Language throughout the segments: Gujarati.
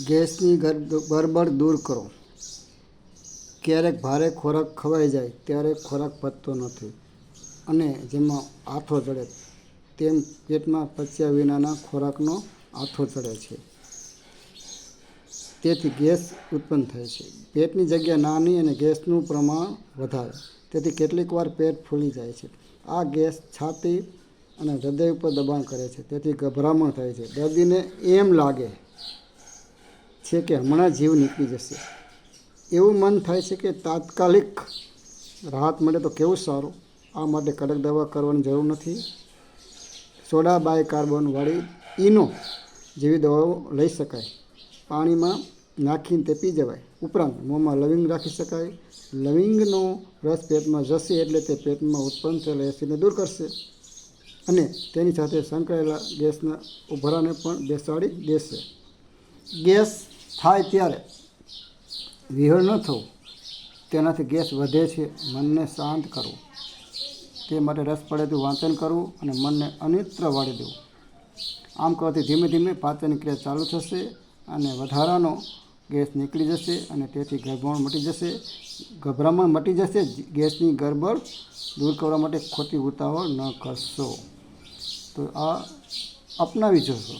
ગેસની ગરબડ દૂર કરો. ક્યારેક ભારે ખોરાક ખવાઈ જાય ત્યારે ખોરાક પચતો નથી અને જેમાં આથો ચડે તેમ પેટમાં પચ્યા વિનાના ખોરાકનો આથો ચડે છે. તેથી ગેસ ઉત્પન્ન થાય છે. પેટની જગ્યા નાની અને ગેસનું પ્રમાણ વધારે, તેથી કેટલીક વાર પેટ ફૂલી જાય છે. આ ગેસ છાતી અને હૃદય ઉપર દબાણ કરે છે, તેથી ગભરામણ થાય છે. દર્દીને એમ લાગે છે કે હમણાં જીવ નીકળી જશે. એવું મન થાય છે કે તાત્કાલિક રાહત મળે તો કેવું સારું. આ માટે કડક દવા કરવાની જરૂર નથી. સોડા બાયકાર્બોનવાળી ઇનો જેવી દવાઓ લઈ શકાય. પાણીમાં નાખીને તે પી જવાય. ઉપરાંત મોંમાં લવિંગ રાખી શકાય. લવિંગનો રસ પેટમાં જશે એટલે તે પેટમાં ઉત્પન્ન થયેલા એસિડને દૂર કરશે અને તેની સાથે સંકળાયેલા ગેસના ઉભરાને પણ બેસાડી દેશે. ગેસ થાય ત્યારે વિહળ ન થવું, તેનાથી ગેસ વધે છે. મનને શાંત કરવું, તે માટે રસ પડે તેવું વાંચન કરવું અને મનને અન્યત્ર વાળી દેવું. આમ કરવાથી ધીમે ધીમે પાચનની ક્રિયા ચાલુ થશે અને વધારાનો ગેસ નીકળી જશે અને તેથી ગભરામણ મટી જશે. ગેસની ગરબડ દૂર કરવા માટે ખોટી ઉતાવળ ન કરશો. તો આ અપનાવી જશો.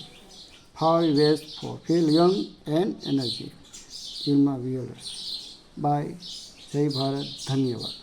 5 ways for feel young and energy. ફિલ્મમાં વિયર્સ. બાય. જય ભારત. ધન્યવાદ.